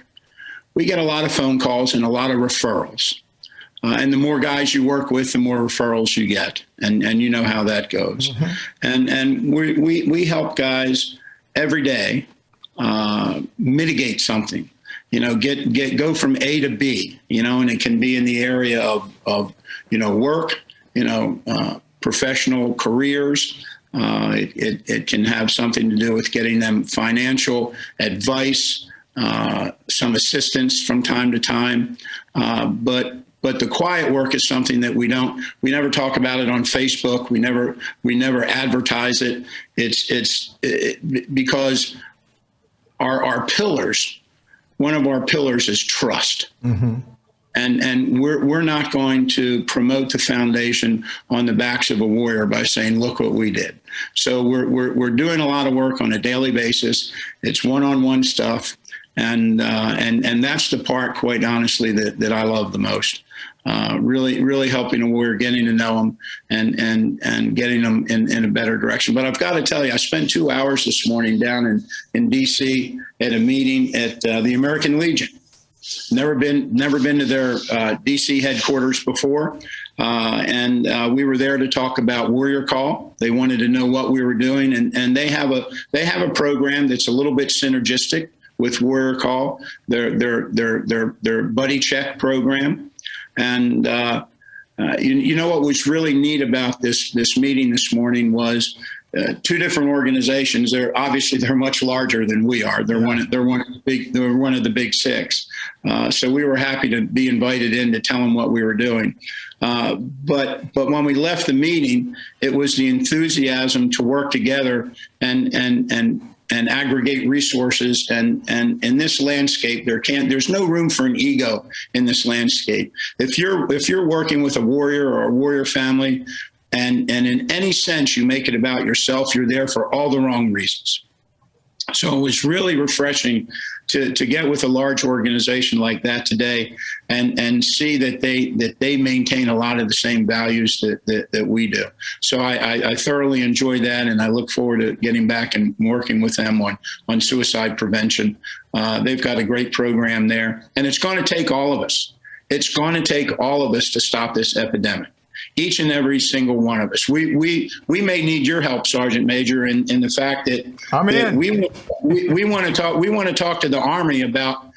We get a lot of phone calls and a lot of referrals. And the more guys you work with, the more referrals you get. And you know how that goes. Mm-hmm. And we help guys every day mitigate something, go from A to B, and it can be in the area of work, professional careers. It can have something to do with getting them financial advice, some assistance from time to time. But the quiet work is something that we never talk about it on Facebook. We never advertise it. It's because our pillars, one of our pillars is trust. Mm-hmm. And we're not going to promote the foundation on the backs of a warrior by saying, look what we did. So we're doing a lot of work on a daily basis. It's one-on-one stuff. And that's the part, quite honestly, that I love the most. Really helping a warrior, getting to know them and getting them in a better direction. But I've got to tell you, I spent 2 hours this morning down in DC at a meeting at the American Legion. Never been to their DC headquarters before. And we were there to talk about Warrior Call. They wanted to know what we were doing, and they have a program that's a little bit synergistic with Warrior Call, their buddy check program. And what was really neat about this meeting this morning was 2 different organizations. They're much larger than we are. They're one of the big 6. So we were happy to be invited in to tell them what we were doing. But when we left the meeting, it was the enthusiasm to work together and aggregate resources. And in this landscape, there's no room for an ego in this landscape. If you're working with a warrior or a warrior family, and in any sense you make it about yourself, you're there for all the wrong reasons. So it was really refreshing to get with a large organization like that today and see that they maintain a lot of the same values that we do. So I thoroughly enjoyed that, and I look forward to getting back and working with them on suicide prevention. They've got a great program there, and it's going to take all of us. It's going to take all of us to stop this epidemic. Each and every single one of us. We may need your help, Sergeant Major, in the fact that, we want to talk to the Army about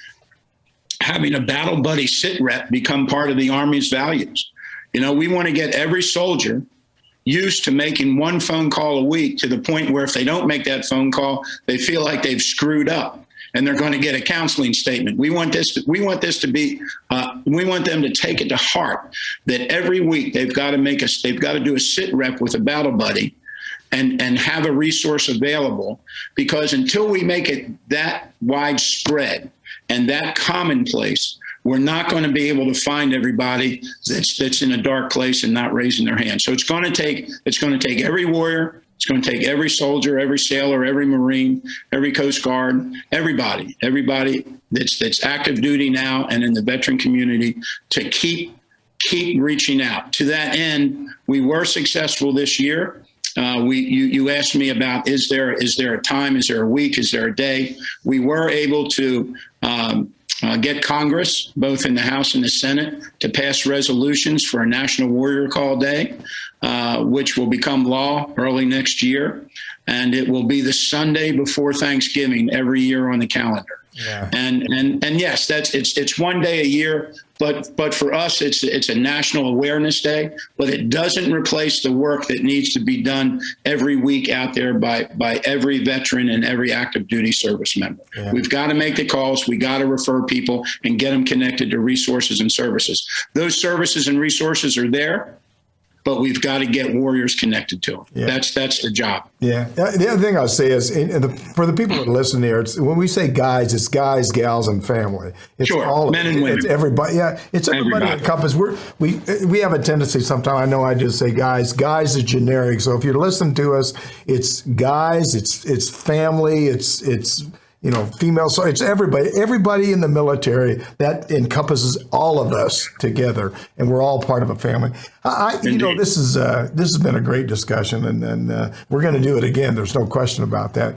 having a battle buddy sit rep become part of the Army's values. We want to get every soldier used to making one phone call a week to the point where if they don't make that phone call, they feel like they've screwed up and they're going to get a counseling statement. We want them to take it to heart that every week they've got to do a sit rep with a battle buddy and have a resource available, because until we make it that widespread and that commonplace, we're not going to be able to find everybody that's in a dark place and not raising their hand. So it's going to take every warrior It's going to take every soldier, every sailor, every Marine, every Coast Guard, everybody that's active duty now and in the veteran community to keep reaching out. To that end, we were successful this year. You asked me about, is there a time, is there a week, is there a day? We were able to get Congress, both in the House and the Senate, to pass resolutions for a National Warrior Call Day, which will become law early next year. And it will be the Sunday before Thanksgiving every year on the calendar. Yeah. And yes, it's one day a year, but for us, it's a national awareness day, but it doesn't replace the work that needs to be done every week out there by every veteran and every active duty service member. Yeah. We've got to make the calls. We got to refer people and get them connected to resources and services. Those services and resources are there, but we've got to get warriors connected to them. Yeah. That's the job. Yeah. The other thing I'll say is, for the people that listen here, it's, when we say guys, it's guys, gals, and family. It's sure, all men and women. It's everybody. Yeah, it's everybody that encompasses. We have a tendency sometimes. I know I just say guys. Guys is generic. So if you're listening to us, it's guys. It's family. It's female. So it's everybody in the military. That encompasses all of us together, and we're all part of a family. This has been a great discussion, and we're going to do it again. There's no question about that.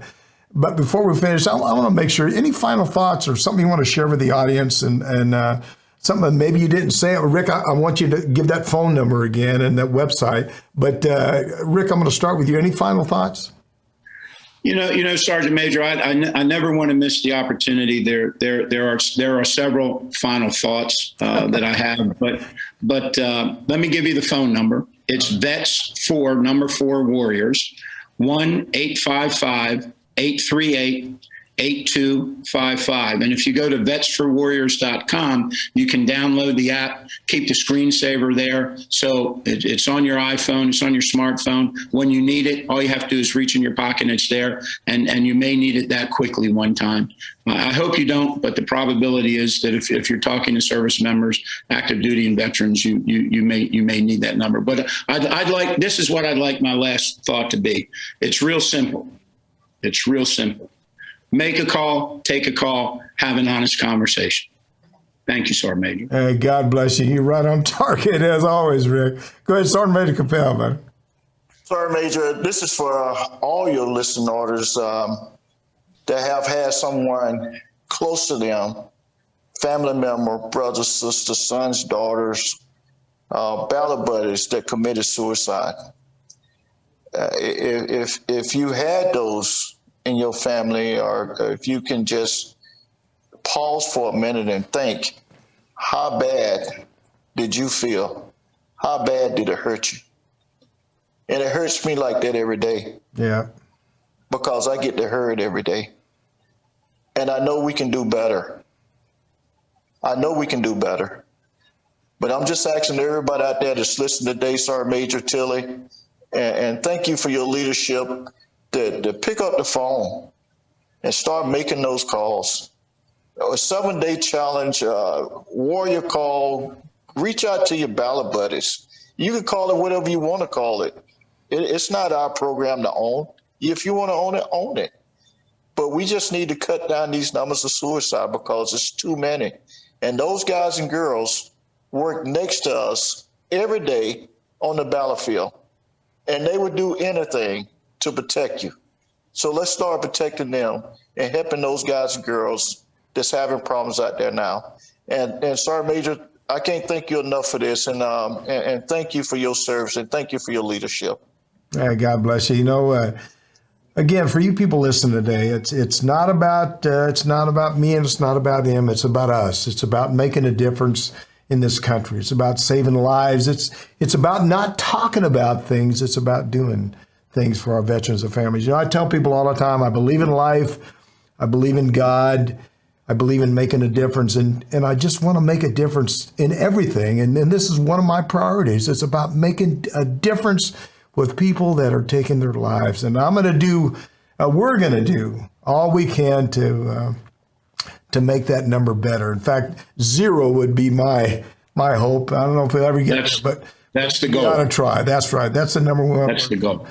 But before we finish, I want to make sure, any final thoughts or something you want to share with the audience, and something maybe you didn't say. Rick, I want you to give that phone number again and that website. But Rick, I'm going to start with you. Any final thoughts? Sergeant Major, I never want to miss the opportunity. There are several final thoughts that I have, but let me give you the phone number. It's VETS 4 Warriors, 1-855-838-8255. And if you go to vetsforwarriors.com, you can download the app, keep the screensaver there. So it's on your iPhone, it's on your smartphone. When you need it, all you have to do is reach in your pocket and it's there. And you may need it that quickly one time. I hope you don't, but the probability is that if you're talking to service members, active duty and veterans, you may need that number. But this is what I'd like my last thought to be. It's real simple. It's real simple. Make a call, take a call, have an honest conversation. Thank you, Sergeant Major. Hey, God bless you. You're right on target, as always, Rick. Go ahead, Sergeant Major Capel, man. Sergeant Major, this is for all your listeners that have had someone close to them, family member, brothers, sisters, sons, daughters, battle buddies that committed suicide. If you had those in your family, or if you can just pause for a minute and think, how bad did you feel? How bad did it hurt you? And it hurts me like that every day. Yeah. Because I get to hear it every day. And I know we can do better. I know we can do better. But I'm just asking everybody out there that's listening today, Sergeant Major Tilley, and thank you for your leadership, to pick up the phone and start making those calls. A 7-day challenge, warrior call, reach out to your ballot buddies. You can call it whatever you want to call it. It's not our program to own. If you want to own it. But we just need to cut down these numbers of suicide because it's too many. And those guys and girls work next to us every day on the battlefield. And they would do anything to protect you. So let's start protecting them and helping those guys and girls that's having problems out there now. And Sergeant Major, I can't thank you enough for this, and thank you for your service, and thank you for your leadership. Hey, God bless you. Again, for you people listening today, it's not about me and it's not about him. It's about us. It's about making a difference in this country. It's about saving lives. It's about not talking about things. It's about doing things for our veterans and families. I tell people all the time, I believe in life, I believe in God, I believe in making a difference, and I just want to make a difference in everything. And this is one of my priorities. It's about making a difference with people that are taking their lives. And we're going to do all we can to make that number better. In fact, 0 would be my hope. I don't know if we'll ever get there, but that's the goal. We got to try. That's right. That's the number one. That's the goal.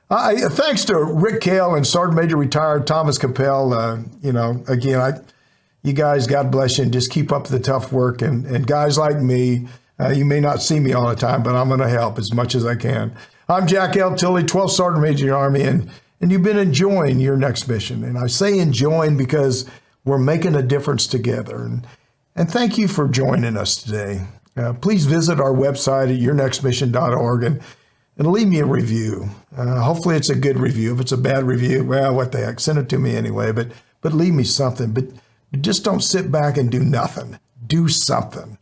Thanks to Rick Kell and Sergeant Major Retired Thomas Capel. Again, you guys, God bless you, and just keep up the tough work. And guys like me, you may not see me all the time, but I'm going to help as much as I can. I'm Jack L. Tilley, 12th Sergeant Major in the Army, and you've been enjoying your next mission. And I say enjoying because we're making a difference together. And thank you for joining us today. Please visit our website at yournextmission.org and leave me a review. Hopefully it's a good review. If it's a bad review, well, what the heck, send it to me anyway. But leave me something. But just don't sit back and do nothing. Do something.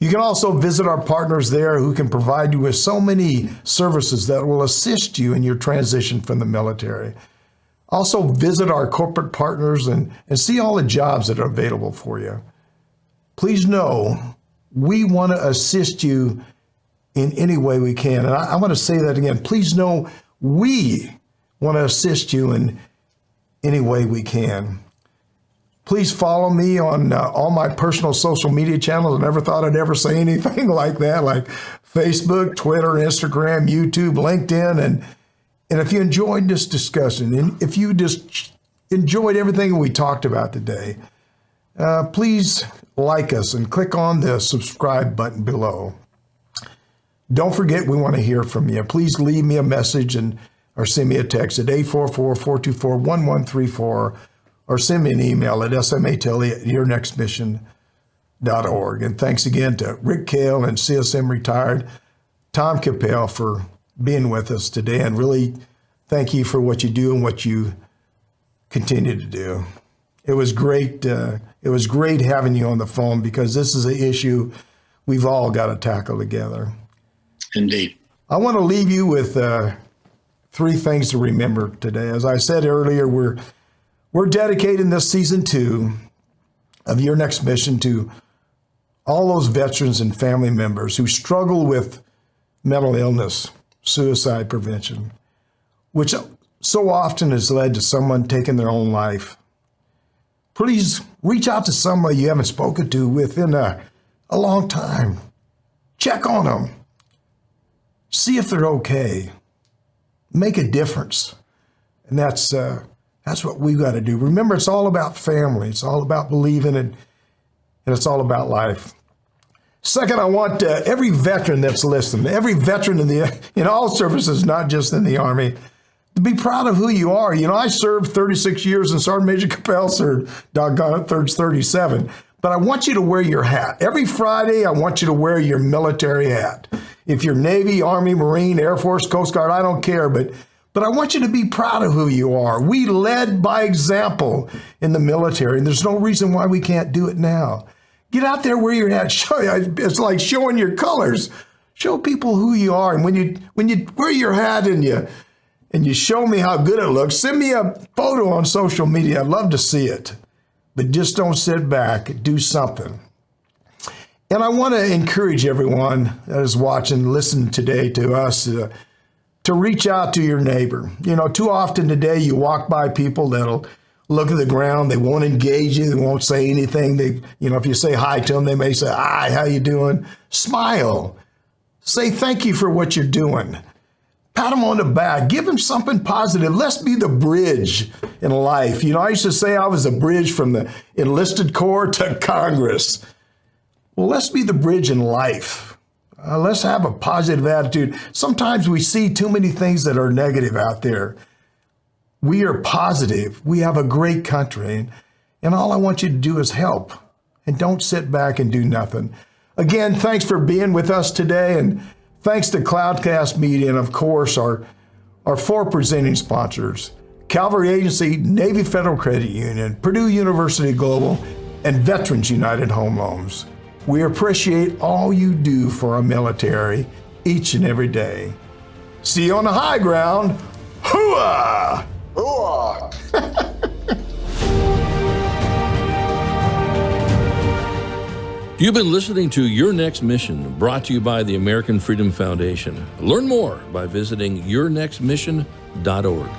You can also visit our partners there who can provide you with so many services that will assist you in your transition from the military. Also visit our corporate partners and see all the jobs that are available for you. Please know we want to assist you in any way we can. And I want to say that again. Please know we want to assist you in any way we can. Please follow me on all my personal social media channels. I never thought I'd ever say anything like that, like Facebook, Twitter, Instagram, YouTube, LinkedIn. And if you enjoyed this discussion, and if you just enjoyed everything we talked about today, please like us and click on the subscribe button below. Don't forget, we want to hear from you. Please leave me a message or send me a text at 844-424-1134 or send me an email at smatilley@yournextmission.org. And thanks again to Rick Kell and CSM Retired Tom Capel for being with us today. And really thank you for what you do and what you continue to do. It was great. It was great having you on the phone because this is an issue we've all got to tackle together. Indeed. I want to leave you with 3 things to remember today. As I said earlier, we're dedicating this season 2 of Your Next Mission to all those veterans and family members who struggle with mental illness, suicide prevention, which so often has led to someone taking their own life. Please reach out to somebody you haven't spoken to within a long time. Check on them. See if they're okay. Make a difference. And that's what we've got to do. Remember, it's all about family. It's all about believing it, and it's all about life. Second, I want every veteran that's listening, every veteran in all services, not just in the Army, to be proud of who you are. You know, I served 36 years, and Sergeant Major Capel served, doggone it, 37. But I want you to wear your hat. Every Friday, I want you to wear your military hat. If you're Navy, Army, Marine, Air Force, Coast Guard, I don't care, but I want you to be proud of who you are. We led by example in the military, and there's no reason why we can't do it now. Get out there, wear your hat. It's like showing your colors. Show people who you are. And when you wear your hat and you show me how good it looks, send me a photo on social media. I'd love to see it. But just don't sit back. Do something. And I want to encourage everyone that is watching, listen today to us, to reach out to your neighbor. You know, too often today you walk by people that'll look at the ground. They won't engage you. They won't say anything. If you say hi to them, they may say, "Hi, how you doing?" Smile. Say thank you for what you're doing. Pat them on the back. Give them something positive. Let's be the bridge in life. You know, I used to say I was a bridge from the Enlisted Corps to Congress. Well, let's be the bridge in life. Let's have a positive attitude. Sometimes we see too many things that are negative out there. We are positive. We have a great country. And all I want you to do is help. And don't sit back and do nothing. Again, thanks for being with us today. And thanks to Cloudcast Media and, of course, our 4 presenting sponsors, Cavalry Agency, Navy Federal Credit Union, Purdue University Global, and Veterans United Home Loans. We appreciate all you do for our military each and every day. See you on the high ground. Hooah! Hooah! You've been listening to Your Next Mission, brought to you by the American Freedom Foundation. Learn more by visiting yournextmission.org.